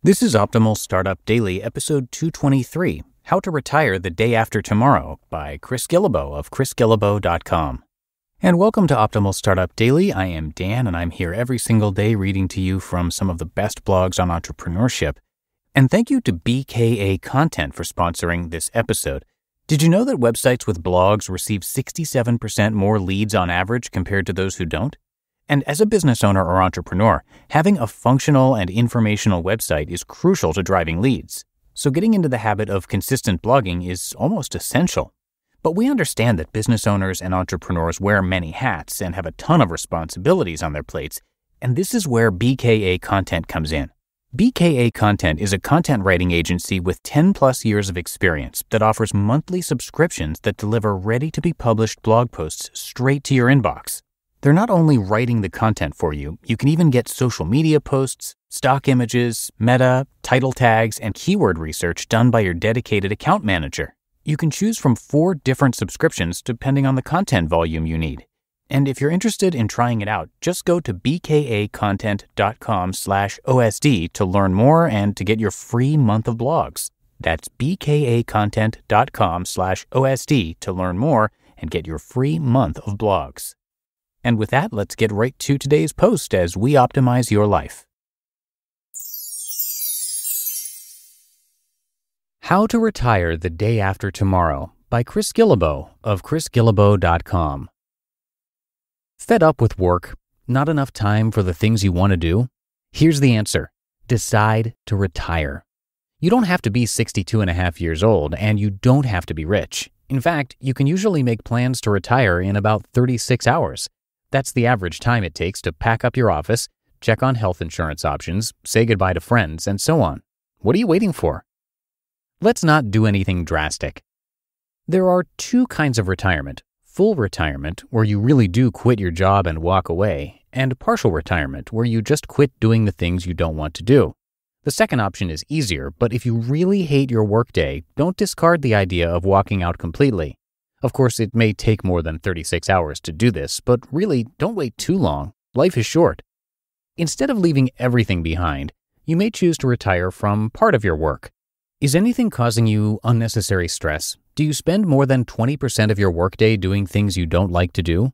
This is Optimal Startup Daily, episode 223, How to Retire the Day After Tomorrow by Chris Guillebeau of chrisguillebeau.com. And welcome to Optimal Startup Daily. I am Dan, and I'm here every single day reading to you from some of the best blogs on entrepreneurship. And thank you to BKA Content for sponsoring this episode. Did you know that websites with blogs receive 67% more leads on average compared to those who don't? And as a business owner or entrepreneur, having a functional and informational website is crucial to driving leads. So getting into the habit of consistent blogging is almost essential. But we understand that business owners and entrepreneurs wear many hats and have a ton of responsibilities on their plates, and this is where BKA Content comes in. BKA Content is a content writing agency with 10 plus years of experience that offers monthly subscriptions that deliver ready-to-be-published blog posts straight to your inbox. They're not only writing the content for you, you can even get social media posts, stock images, meta, title tags, and keyword research done by your dedicated account manager. You can choose from 4 different subscriptions depending on the content volume you need. And if you're interested in trying it out, just go to bkacontent.com/OSD to learn more and to get your free month of blogs. That's bkacontent.com/OSD to learn more and get your free month of blogs. And with that, let's get right to today's post as we optimize your life. How to Retire the Day After Tomorrow by Chris Guillebeau of chrisguillebeau.com. Fed up with work? Not enough time for the things you want to do? Here's the answer. Decide to retire. You don't have to be 62 and a half years old, and you don't have to be rich. In fact, you can usually make plans to retire in about 36 hours. That's the average time it takes to pack up your office, check on health insurance options, say goodbye to friends, and so on. What are you waiting for? Let's not do anything drastic. There are 2 kinds of retirement: full retirement, where you really do quit your job and walk away, and partial retirement, where you just quit doing the things you don't want to do. The second option is easier, but if you really hate your workday, don't discard the idea of walking out completely. Of course, it may take more than 36 hours to do this, but really, don't wait too long. Life is short. Instead of leaving everything behind, you may choose to retire from part of your work. Is anything causing you unnecessary stress? Do you spend more than 20% of your workday doing things you don't like to do?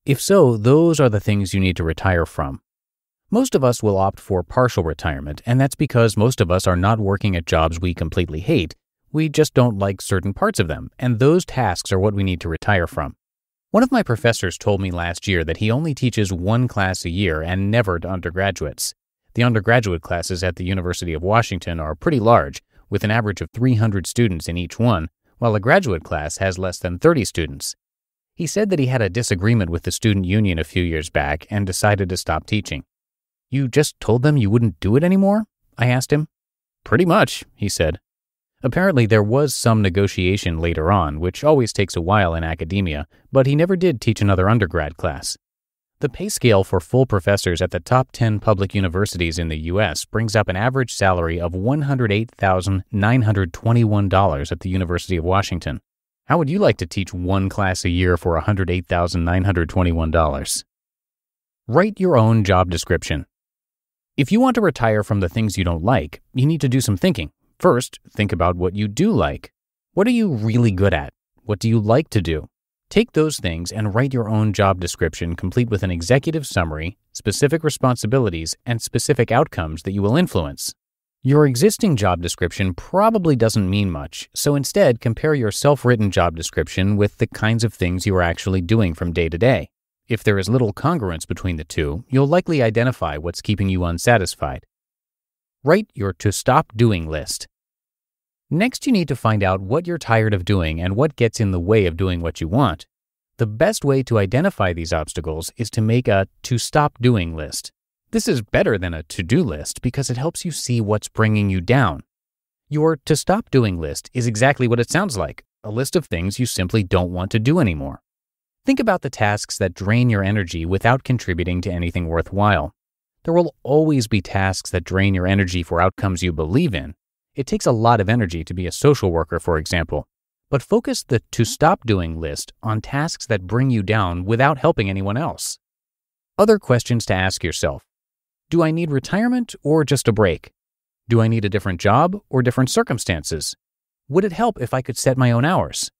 If so, those are the things you need to retire from. Most of us will opt for partial retirement, and that's because most of us are not working at jobs we completely hate. We just don't like certain parts of them, and those tasks are what we need to retire from. One of my professors told me last year that he only teaches 1 class a year and never to undergraduates. The undergraduate classes at the University of Washington are pretty large, with an average of 300 students in each one, while a graduate class has less than 30 students. He said that he had a disagreement with the student union a few years back and decided to stop teaching. "You just told them you wouldn't do it anymore?" I asked him. "Pretty much," he said. Apparently, there was some negotiation later on, which always takes a while in academia, but he never did teach another undergrad class. The pay scale for full professors at the top 10 public universities in the U.S. brings up an average salary of $108,921 at the University of Washington. How would you like to teach 1 class a year for $108,921? Write your own job description. If you want to retire from the things you don't like, you need to do some thinking. First, think about what you do like. What are you really good at? What do you like to do? Take those things and write your own job description complete with an executive summary, specific responsibilities, and specific outcomes that you will influence. Your existing job description probably doesn't mean much, so instead compare your self-written job description with the kinds of things you are actually doing from day to day. If there is little congruence between the two, you'll likely identify what's keeping you unsatisfied. Write your to stop doing list. Next, you need to find out what you're tired of doing and what gets in the way of doing what you want. The best way to identify these obstacles is to make a to stop doing list. This is better than a to-do list because it helps you see what's bringing you down. Your to stop doing list is exactly what it sounds like, a list of things you simply don't want to do anymore. Think about the tasks that drain your energy without contributing to anything worthwhile. There will always be tasks that drain your energy for outcomes you believe in. It takes a lot of energy to be a social worker, for example. But focus the to stop doing list on tasks that bring you down without helping anyone else. Other questions to ask yourself. Do I need retirement or just a break? Do I need a different job or different circumstances? Would it help if I could set my own hours?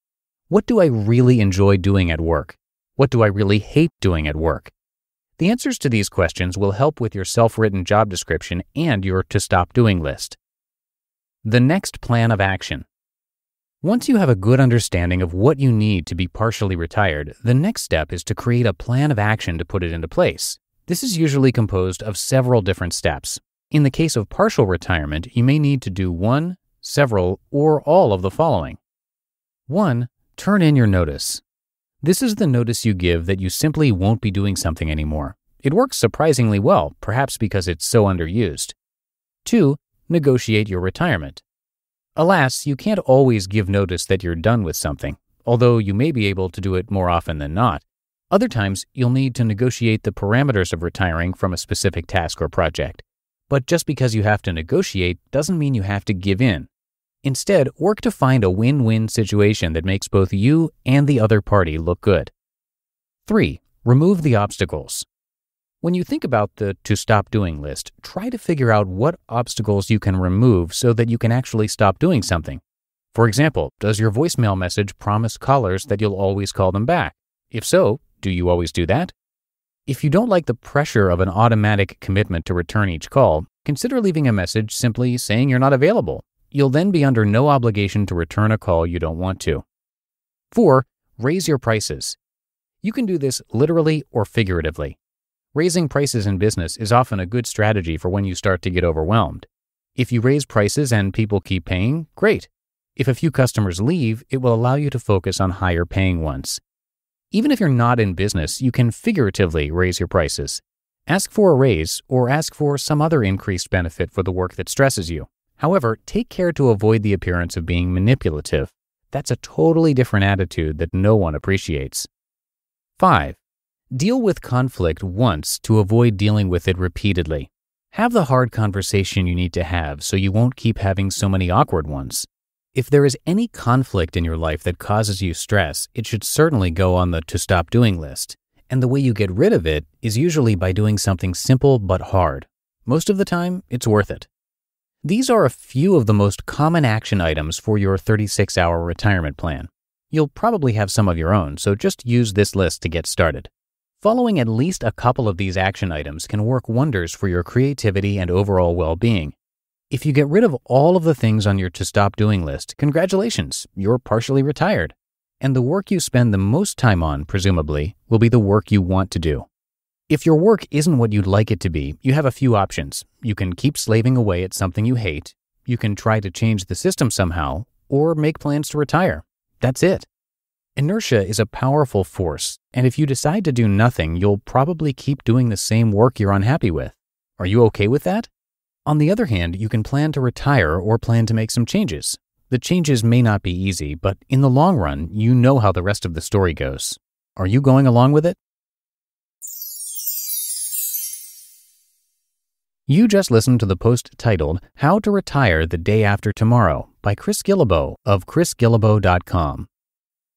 What do I really enjoy doing at work? What do I really hate doing at work? The answers to these questions will help with your self-written job description and your to-stop doing list. The next plan of action. Once you have a good understanding of what you need to be partially retired, the next step is to create a plan of action to put it into place. This is usually composed of several different steps. In the case of partial retirement, you may need to do one, several, or all of the following. 1. Turn in your notice. This is the notice you give that you simply won't be doing something anymore. It works surprisingly well, perhaps because it's so underused. 2. Negotiate your retirement. Alas, you can't always give notice that you're done with something, although you may be able to do it more often than not. Other times, you'll need to negotiate the parameters of retiring from a specific task or project. But just because you have to negotiate doesn't mean you have to give in. Instead, work to find a win-win situation that makes both you and the other party look good. 3. Remove the obstacles. When you think about the to-stop doing list, try to figure out what obstacles you can remove so that you can actually stop doing something. For example, does your voicemail message promise callers that you'll always call them back? If so, do you always do that? If you don't like the pressure of an automatic commitment to return each call, consider leaving a message simply saying you're not available. You'll then be under no obligation to return a call you don't want to. 4. Raise your prices. You can do this literally or figuratively. Raising prices in business is often a good strategy for when you start to get overwhelmed. If you raise prices and people keep paying, great. If a few customers leave, it will allow you to focus on higher paying ones. Even if you're not in business, you can figuratively raise your prices. Ask for a raise or ask for some other increased benefit for the work that stresses you. However, take care to avoid the appearance of being manipulative. That's a totally different attitude that no one appreciates. 5. Deal with conflict once to avoid dealing with it repeatedly. Have the hard conversation you need to have so you won't keep having so many awkward ones. If there is any conflict in your life that causes you stress, it should certainly go on the to-stop doing list. And the way you get rid of it is usually by doing something simple but hard. Most of the time, it's worth it. These are a few of the most common action items for your 36-hour retirement plan. You'll probably have some of your own, so just use this list to get started. Following at least a couple of these action items can work wonders for your creativity and overall well-being. If you get rid of all of the things on your to-stop doing list, congratulations, you're partially retired. And the work you spend the most time on, presumably, will be the work you want to do. If your work isn't what you'd like it to be, you have a few options. You can keep slaving away at something you hate, you can try to change the system somehow, or make plans to retire. That's it. Inertia is a powerful force, and if you decide to do nothing, you'll probably keep doing the same work you're unhappy with. Are you okay with that? On the other hand, you can plan to retire or plan to make some changes. The changes may not be easy, but in the long run, you know how the rest of the story goes. Are you going along with it? You just listened to the post titled, How to Retire the Day After Tomorrow by Chris Guillebeau of chrisguillebeau.com.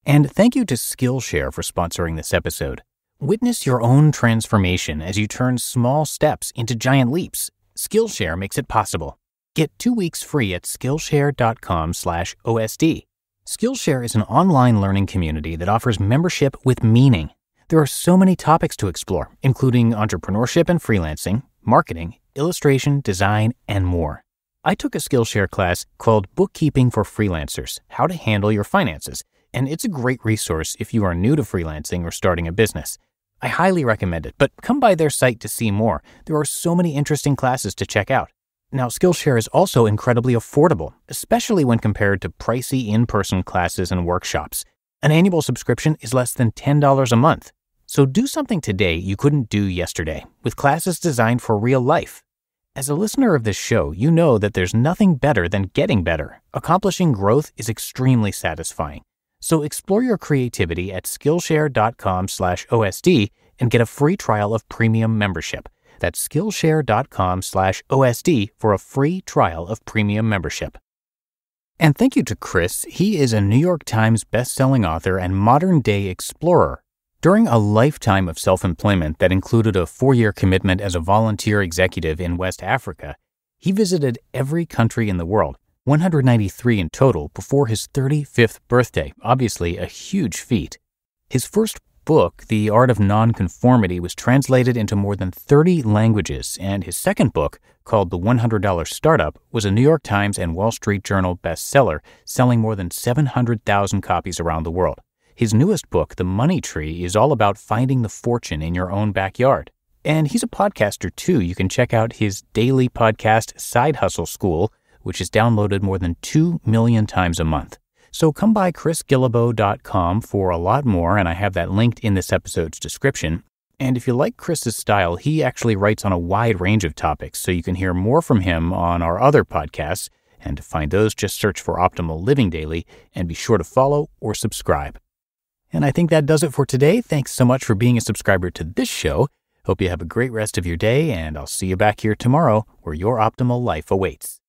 And thank you to Skillshare for sponsoring this episode. Witness your own transformation as you turn small steps into giant leaps. Skillshare makes it possible. Get 2 weeks free at Skillshare.com/OSD. Skillshare is an online learning community that offers membership with meaning. There are so many topics to explore, including entrepreneurship and freelancing, marketing, illustration, design, and more. I took a Skillshare class called Bookkeeping for Freelancers, How to Handle Your Finances, and it's a great resource if you are new to freelancing or starting a business. I highly recommend it, but come by their site to see more. There are so many interesting classes to check out. Now, Skillshare is also incredibly affordable, especially when compared to pricey in-person classes and workshops. An annual subscription is less than $10 a month. So do something today you couldn't do yesterday, with classes designed for real life. As a listener of this show, you know that there's nothing better than getting better. Accomplishing growth is extremely satisfying. So explore your creativity at Skillshare.com/OSD and get a free trial of premium membership. That's Skillshare.com/OSD for a free trial of premium membership. And thank you to Chris. He is a New York Times best-selling author and modern-day explorer. During a lifetime of self-employment that included a 4-year commitment as a volunteer executive in West Africa, He visited every country in the world, 193 in total, before his 35th birthday, obviously a huge feat. His first book, The Art of Nonconformity, was translated into more than 30 languages, and his second book, called The $100 Startup, was a New York Times and Wall Street Journal bestseller, selling more than 700,000 copies around the world. His newest book, The Money Tree, is all about finding the fortune in your own backyard. And he's a podcaster too. You can check out his daily podcast, Side Hustle School, which is downloaded more than 2 million times a month. So come by chrisguillebeau.com for a lot more, and I have that linked in this episode's description. And if you like Chris's style, he actually writes on a wide range of topics, so you can hear more from him on our other podcasts. And to find those, just search for Optimal Living Daily, and be sure to follow or subscribe. And I think that does it for today. Thanks so much for being a subscriber to this show. Hope you have a great rest of your day, and I'll see you back here tomorrow where your optimal life awaits.